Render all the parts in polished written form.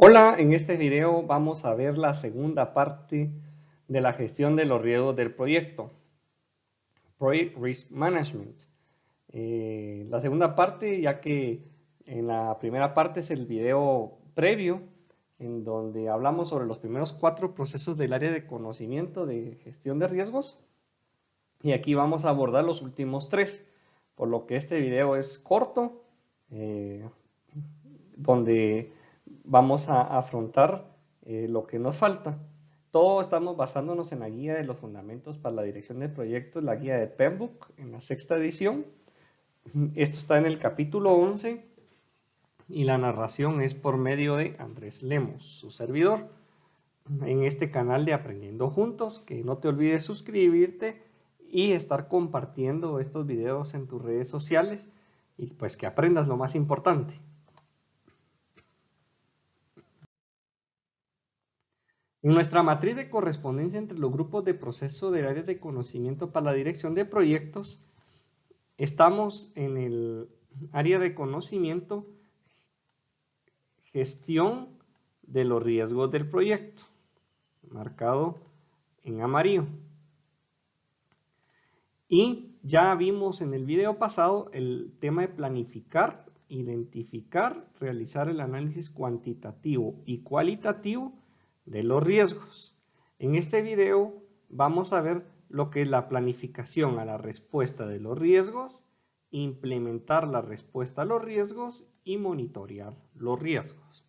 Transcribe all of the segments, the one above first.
Hola, en este video vamos a ver la segunda parte de la gestión de los riesgos del proyecto, Project Risk Management. La segunda parte, ya que en la primera parte es el video previo, en donde hablamos sobre los primeros 4 procesos del área de conocimiento de gestión de riesgos, y aquí vamos a abordar los últimos 3, por lo que este video es corto, donde vamos a afrontar lo que nos falta. Todo estamos basándonos en la guía de los fundamentos para la dirección de proyectos, la guía de PMBOK, en la 6ª edición. Esto está en el capítulo 11 y la narración es por medio de Andrés Lemos, su servidor, en este canal de Aprendiendo Juntos. Que no te olvides suscribirte y estar compartiendo estos videos en tus redes sociales y pues que aprendas lo más importante. En nuestra matriz de correspondencia entre los grupos de proceso del área de conocimiento para la dirección de proyectos, estamos en el área de conocimiento, gestión de los riesgos del proyecto, marcado en amarillo. Y ya vimos en el video pasado el tema de planificar, identificar, realizar el análisis cuantitativo y cualitativo de los riesgos. En este video vamos a ver lo que es la planificación a la respuesta de los riesgos, implementar la respuesta a los riesgos y monitorear los riesgos.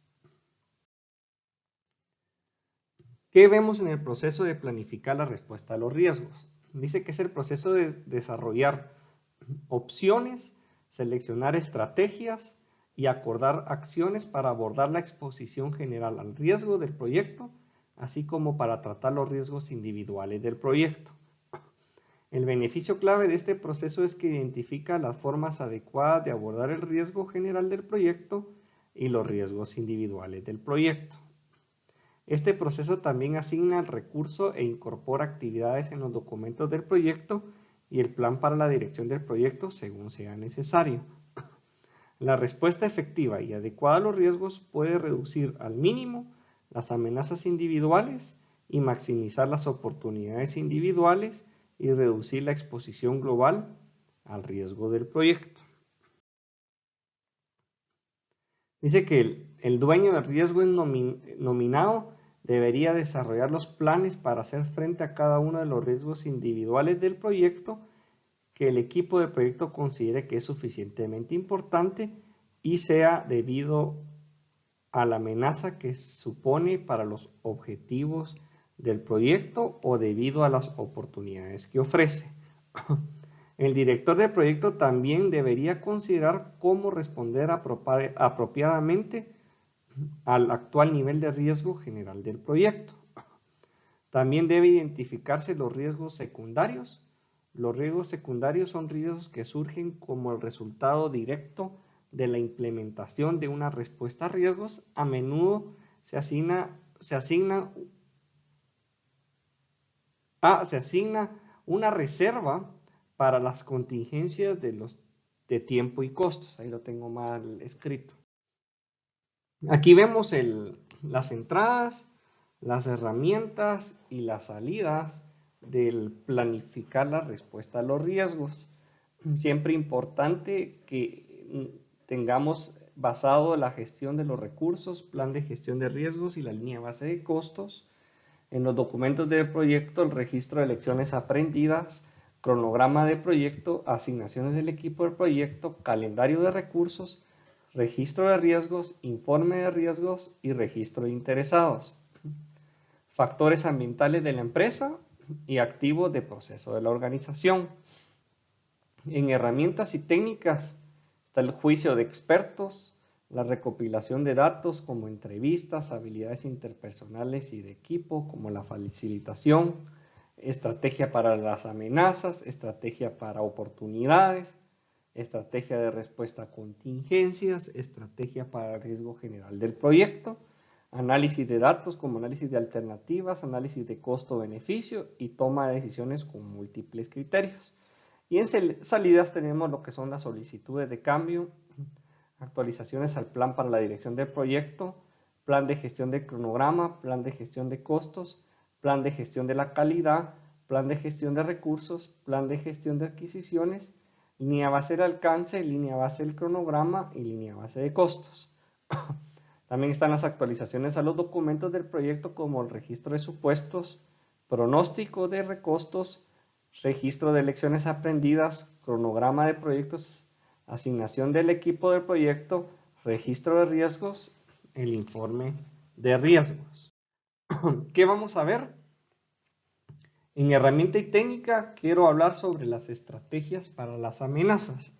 ¿Qué vemos en el proceso de planificar la respuesta a los riesgos? Dice que es el proceso de desarrollar opciones, seleccionar estrategias y acordar acciones para abordar la exposición general al riesgo del proyecto, así como para tratar los riesgos individuales del proyecto. El beneficio clave de este proceso es que identifica las formas adecuadas de abordar el riesgo general del proyecto y los riesgos individuales del proyecto. Este proceso también asigna el recurso e incorpora actividades en los documentos del proyecto y el plan para la dirección del proyecto según sea necesario. La respuesta efectiva y adecuada a los riesgos puede reducir al mínimo las amenazas individuales y maximizar las oportunidades individuales y reducir la exposición global al riesgo del proyecto. Dice que el dueño del riesgo nominado debería desarrollar los planes para hacer frente a cada uno de los riesgos individuales del proyecto que el equipo de proyecto considere que es suficientemente importante y sea debido a la amenaza que supone para los objetivos del proyecto o debido a las oportunidades que ofrece. El director de proyecto también debería considerar cómo responder apropiadamente al actual nivel de riesgo general del proyecto. También debe identificarse los riesgos secundarios. Los riesgos secundarios son riesgos que surgen como el resultado directo de la implementación de una respuesta a riesgos. A menudo se asigna una reserva para las contingencias de tiempo y costos. Ahí lo tengo mal escrito. Aquí vemos las entradas, las herramientas y las salidas del planificar la respuesta a los riesgos. Siempre importante que tengamos basado la gestión de los recursos, plan de gestión de riesgos y la línea base de costos. En los documentos del proyecto, el registro de lecciones aprendidas, cronograma de proyecto, asignaciones del equipo del proyecto, calendario de recursos, registro de riesgos, informe de riesgos y registro de interesados. Factores ambientales de la empresa y activos de proceso de la organización. En herramientas y técnicas está el juicio de expertos, la recopilación de datos como entrevistas, habilidades interpersonales y de equipo como la facilitación, estrategia para las amenazas, estrategia para oportunidades, estrategia de respuesta a contingencias, estrategia para el riesgo general del proyecto, análisis de datos como análisis de alternativas, análisis de costo-beneficio y toma de decisiones con múltiples criterios. Y en salidas tenemos lo que son las solicitudes de cambio, actualizaciones al plan para la dirección del proyecto, plan de gestión de cronograma, plan de gestión de costos, plan de gestión de la calidad, plan de gestión de recursos, plan de gestión de adquisiciones, línea base de alcance, línea base del cronograma y línea base de costos. También están las actualizaciones a los documentos del proyecto como el registro de supuestos, pronóstico de recostos, registro de lecciones aprendidas, cronograma de proyectos, asignación del equipo del proyecto, registro de riesgos, el informe de riesgos. ¿Qué vamos a ver? En herramienta y técnica quiero hablar sobre las estrategias para las amenazas.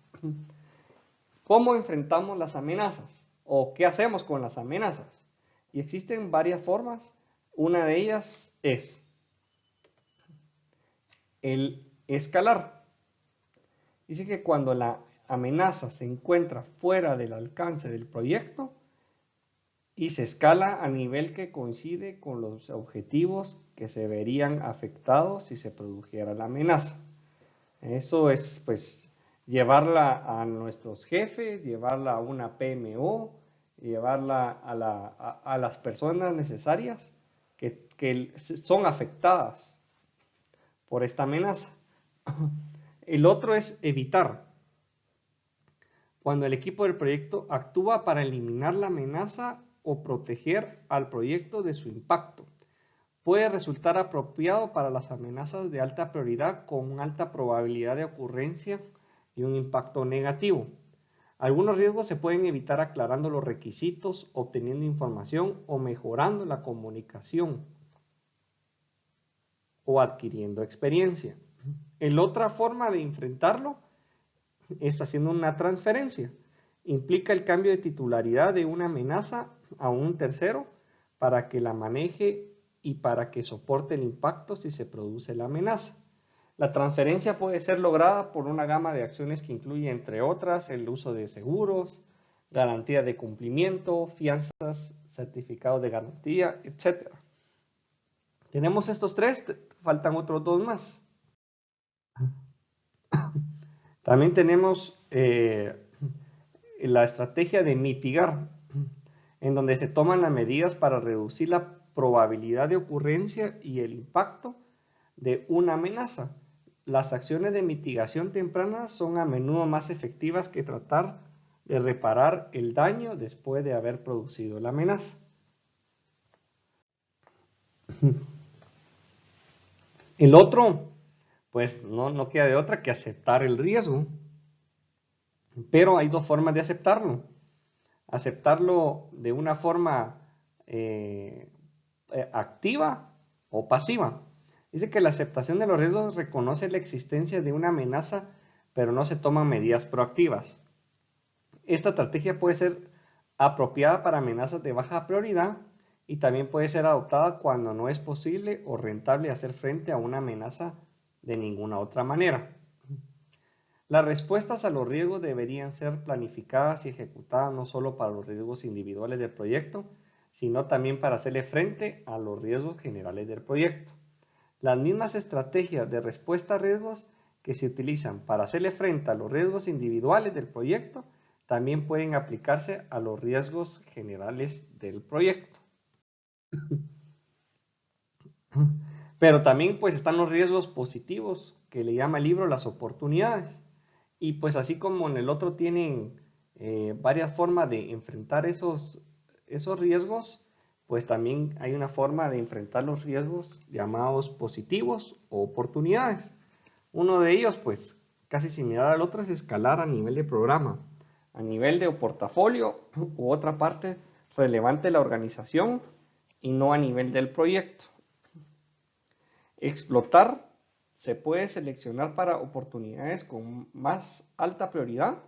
¿Cómo enfrentamos las amenazas? ¿O qué hacemos con las amenazas? Y existen varias formas. Una de ellas es el escalar. Dice que cuando la amenaza se encuentra fuera del alcance del proyecto y se escala a nivel que coincide con los objetivos que se verían afectados si se produjera la amenaza. Eso es, pues, llevarla a nuestros jefes, llevarla a una PMO, llevarla a las personas necesarias que son afectadas por esta amenaza. El otro es evitar. Cuando el equipo del proyecto actúa para eliminar la amenaza o proteger al proyecto de su impacto. Puede resultar apropiado para las amenazas de alta prioridad con alta probabilidad de ocurrencia y un impacto negativo. Algunos riesgos se pueden evitar aclarando los requisitos, obteniendo información o mejorando la comunicación o adquiriendo experiencia. La otra forma de enfrentarlo es haciendo una transferencia. Implica el cambio de titularidad de una amenaza a un tercero para que la maneje y para que soporte el impacto si se produce la amenaza. La transferencia puede ser lograda por una gama de acciones que incluye, entre otras, el uso de seguros, garantía de cumplimiento, fianzas, certificados de garantía, etc. Tenemos estos tres, faltan otros dos más. También tenemos la estrategia de mitigar, en donde se toman las medidas para reducir la probabilidad de ocurrencia y el impacto de una amenaza. Las acciones de mitigación temprana son a menudo más efectivas que tratar de reparar el daño después de haber producido la amenaza. El otro, pues no queda de otra que aceptar el riesgo. Pero hay dos formas de aceptarlo. Aceptarlo de una forma activa o pasiva. Dice que la aceptación de los riesgos reconoce la existencia de una amenaza, pero no se toman medidas proactivas. Esta estrategia puede ser apropiada para amenazas de baja prioridad y también puede ser adoptada cuando no es posible o rentable hacer frente a una amenaza de ninguna otra manera. Las respuestas a los riesgos deberían ser planificadas y ejecutadas no solo para los riesgos individuales del proyecto, sino también para hacerle frente a los riesgos generales del proyecto. Las mismas estrategias de respuesta a riesgos que se utilizan para hacerle frente a los riesgos individuales del proyecto también pueden aplicarse a los riesgos generales del proyecto. Pero también pues están los riesgos positivos, que le llama el libro las oportunidades. Y pues así como en el otro tienen varias formas de enfrentar esos riesgos, pues también hay una forma de enfrentar los riesgos llamados positivos o oportunidades. Uno de ellos, pues casi similar al otro, es escalar a nivel de programa, a nivel de portafolio u otra parte relevante de la organización y no a nivel del proyecto. Explotar se puede seleccionar para oportunidades con más alta prioridad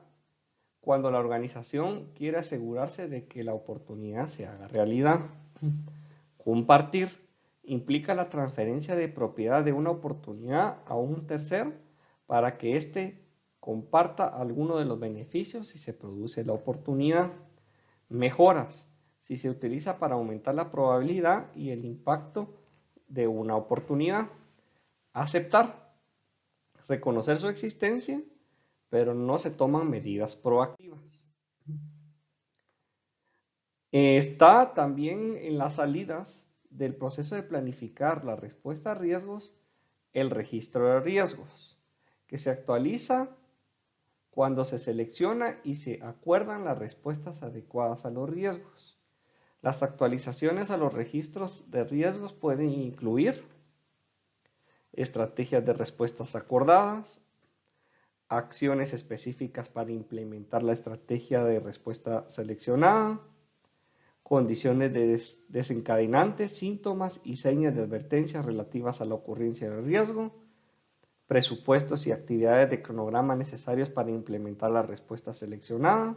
cuando la organización quiere asegurarse de que la oportunidad se haga realidad. Compartir implica la transferencia de propiedad de una oportunidad a un tercero para que éste comparta alguno de los beneficios si se produce la oportunidad. Mejoras si se utiliza para aumentar la probabilidad y el impacto de una oportunidad. Aceptar, reconocer su existencia, pero no se toman medidas proactivas. Está también en las salidas del proceso de planificar la respuesta a riesgos, el registro de riesgos, que se actualiza cuando se selecciona y se acuerdan las respuestas adecuadas a los riesgos. Las actualizaciones a los registros de riesgos pueden incluir estrategias de respuestas acordadas, acciones específicas para implementar la estrategia de respuesta seleccionada, condiciones de desencadenantes, síntomas y señas de advertencia relativas a la ocurrencia del riesgo, presupuestos y actividades de cronograma necesarios para implementar la respuesta seleccionada,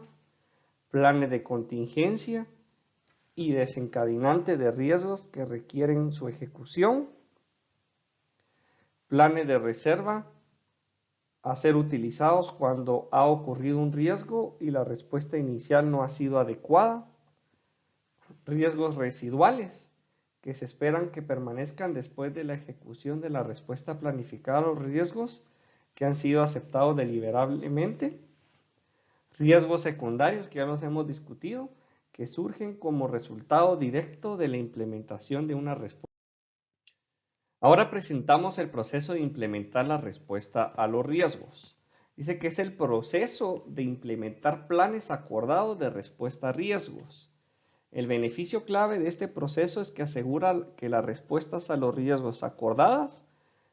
planes de contingencia y desencadenantes de riesgos que requieren su ejecución, planes de reserva a ser utilizados cuando ha ocurrido un riesgo y la respuesta inicial no ha sido adecuada, riesgos residuales que se esperan que permanezcan después de la ejecución de la respuesta planificada a los riesgos que han sido aceptados deliberadamente, riesgos secundarios que ya los hemos discutido, que surgen como resultado directo de la implementación de una respuesta. Ahora presentamos el proceso de implementar la respuesta a los riesgos. Dice que es el proceso de implementar planes acordados de respuesta a riesgos. El beneficio clave de este proceso es que asegura que las respuestas a los riesgos acordadas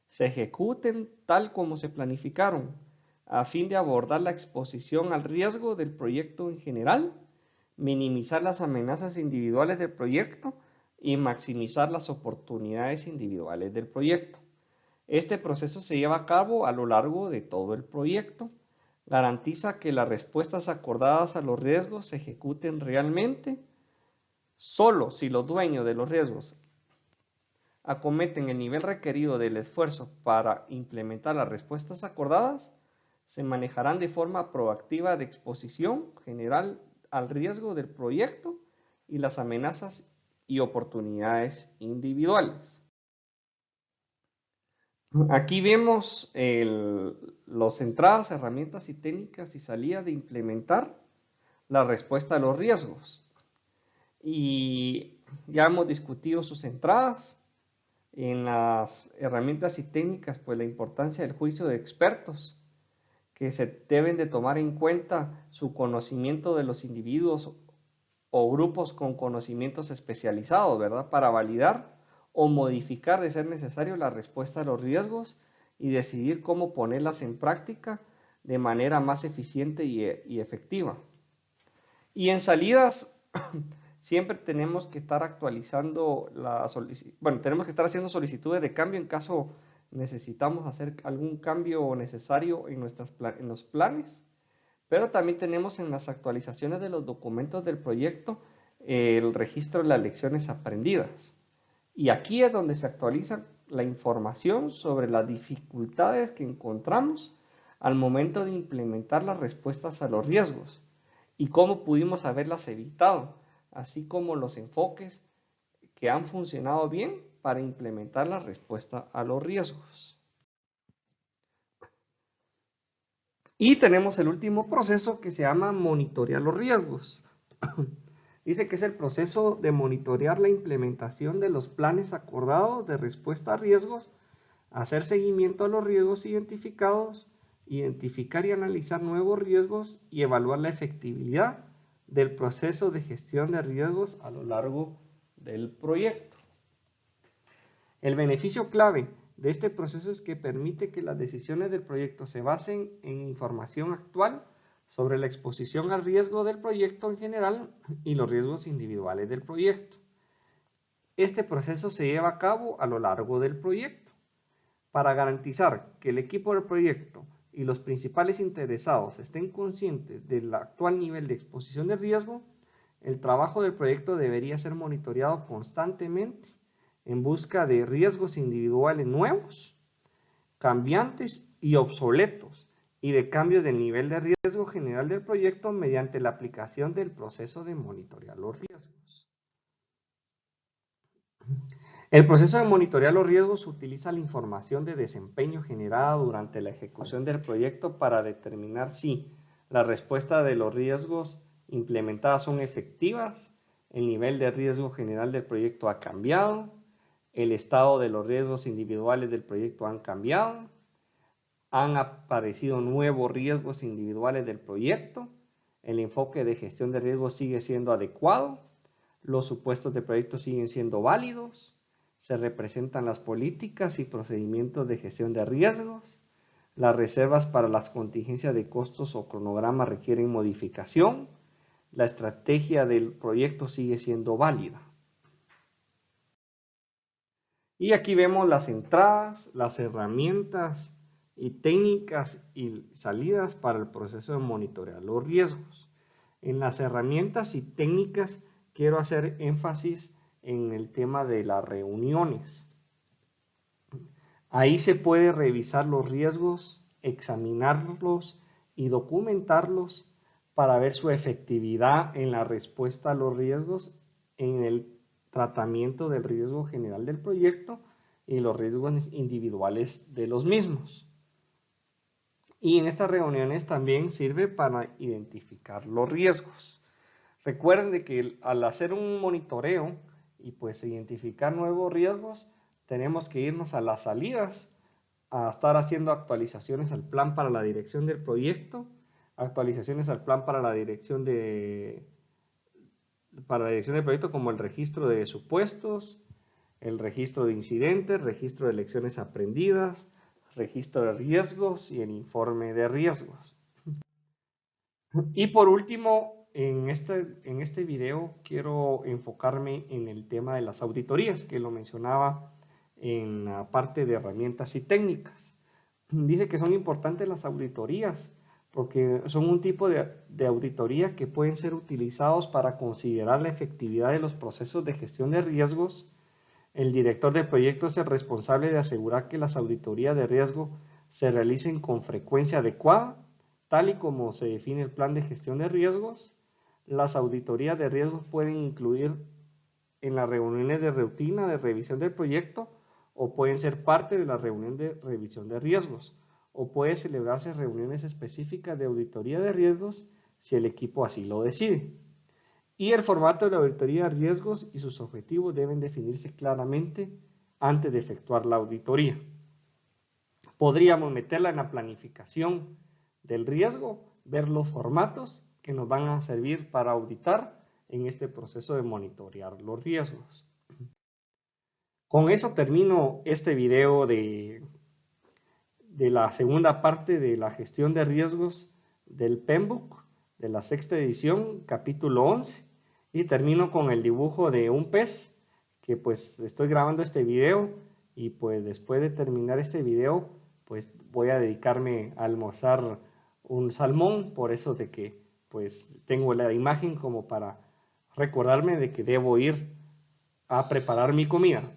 se ejecuten tal como se planificaron, a fin de abordar la exposición al riesgo del proyecto en general, minimizar las amenazas individuales del proyecto y maximizar las oportunidades individuales del proyecto. Este proceso se lleva a cabo a lo largo de todo el proyecto, garantiza que las respuestas acordadas a los riesgos se ejecuten realmente. Solo si los dueños de los riesgos acometen el nivel requerido del esfuerzo para implementar las respuestas acordadas, se manejarán de forma proactiva de exposición general al riesgo del proyecto y las amenazas y oportunidades individuales. Aquí vemos las entradas, herramientas y técnicas y salidas de implementar la respuesta a los riesgos. Y ya hemos discutido sus entradas. En las herramientas y técnicas, pues la importancia del juicio de expertos, que se deben de tomar en cuenta su conocimiento de los individuos o grupos con conocimientos especializados, ¿verdad? Para validar o modificar de ser necesario la respuesta a los riesgos y decidir cómo ponerlas en práctica de manera más eficiente y efectiva. Y en salidas, siempre tenemos que estar actualizando tenemos que estar haciendo solicitudes de cambio en caso necesitamos hacer algún cambio necesario en los planes. Pero también tenemos en las actualizaciones de los documentos del proyecto el registro de las lecciones aprendidas. Y aquí es donde se actualiza la información sobre las dificultades que encontramos al momento de implementar las respuestas a los riesgos y cómo pudimos haberlas evitado, así como los enfoques que han funcionado bien para implementar la respuesta a los riesgos. Y tenemos el último proceso que se llama monitorear los riesgos. Dice que es el proceso de monitorear la implementación de los planes acordados de respuesta a riesgos, hacer seguimiento a los riesgos identificados, identificar y analizar nuevos riesgos y evaluar la efectividad del proceso de gestión de riesgos a lo largo del proyecto. El beneficio clave de este proceso es que permite que las decisiones del proyecto se basen en información actual sobre la exposición al riesgo del proyecto en general y los riesgos individuales del proyecto. Este proceso se lleva a cabo a lo largo del proyecto para garantizar que el equipo del proyecto y los principales interesados estén conscientes del actual nivel de exposición de riesgo. El trabajo del proyecto debería ser monitoreado constantemente en busca de riesgos individuales nuevos, cambiantes y obsoletos, y de cambio del nivel de riesgo general del proyecto mediante la aplicación del proceso de monitorear los riesgos. El proceso de monitorear los riesgos utiliza la información de desempeño generada durante la ejecución del proyecto para determinar si la respuesta de los riesgos implementadas son efectivas el nivel de riesgo general del proyecto ha cambiado, el estado de los riesgos individuales del proyecto han cambiado, han aparecido nuevos riesgos individuales del proyecto, el enfoque de gestión de riesgos sigue siendo adecuado, los supuestos de proyecto siguen siendo válidos, se representan las políticas y procedimientos de gestión de riesgos, las reservas para las contingencias de costos o cronograma requieren modificación, la estrategia del proyecto sigue siendo válida. Y aquí vemos las entradas, las herramientas y técnicas y salidas para el proceso de monitorear los riesgos. En las herramientas y técnicas quiero hacer énfasis en el tema de las reuniones. Ahí se puede revisar los riesgos, examinarlos y documentarlos para ver su efectividad en la respuesta a los riesgos, en el tratamiento del riesgo general del proyecto y los riesgos individuales de los mismos. Y en estas reuniones también sirve para identificar los riesgos. Recuerden de que al hacer un monitoreo y pues identificar nuevos riesgos, tenemos que irnos a las salidas, a estar haciendo actualizaciones al plan para la dirección del proyecto, actualizaciones al plan para la dirección del proyecto, como el registro de supuestos, el registro de incidentes, registro de lecciones aprendidas, registro de riesgos y el informe de riesgos. Y por último, en este video quiero enfocarme en el tema de las auditorías, que lo mencionaba en la parte de herramientas y técnicas. Dice que son importantes las auditorías porque son un tipo de auditoría que pueden ser utilizados para considerar la efectividad de los procesos de gestión de riesgos. El director del proyecto es el responsable de asegurar que las auditorías de riesgo se realicen con frecuencia adecuada, tal y como se define el plan de gestión de riesgos. Las auditorías de riesgos pueden incluir en las reuniones de rutina de revisión del proyecto o pueden ser parte de la reunión de revisión de riesgos, o puede celebrarse reuniones específicas de auditoría de riesgos si el equipo así lo decide. Y el formato de la auditoría de riesgos y sus objetivos deben definirse claramente antes de efectuar la auditoría. Podríamos meterla en la planificación del riesgo, ver los formatos que nos van a servir para auditar en este proceso de monitorear los riesgos. Con eso termino este video de la segunda parte de la gestión de riesgos del PMBOK, de la sexta edición, capítulo 11, y termino con el dibujo de un pez, que pues estoy grabando este video y pues después de terminar este video, pues voy a dedicarme a almorzar un salmón, por eso de que pues tengo la imagen como para recordarme de que debo ir a preparar mi comida.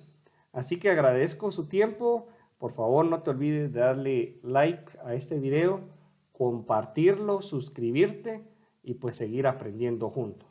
Así que agradezco su tiempo. Por favor, no te olvides de darle like a este video, compartirlo, suscribirte y pues seguir aprendiendo juntos.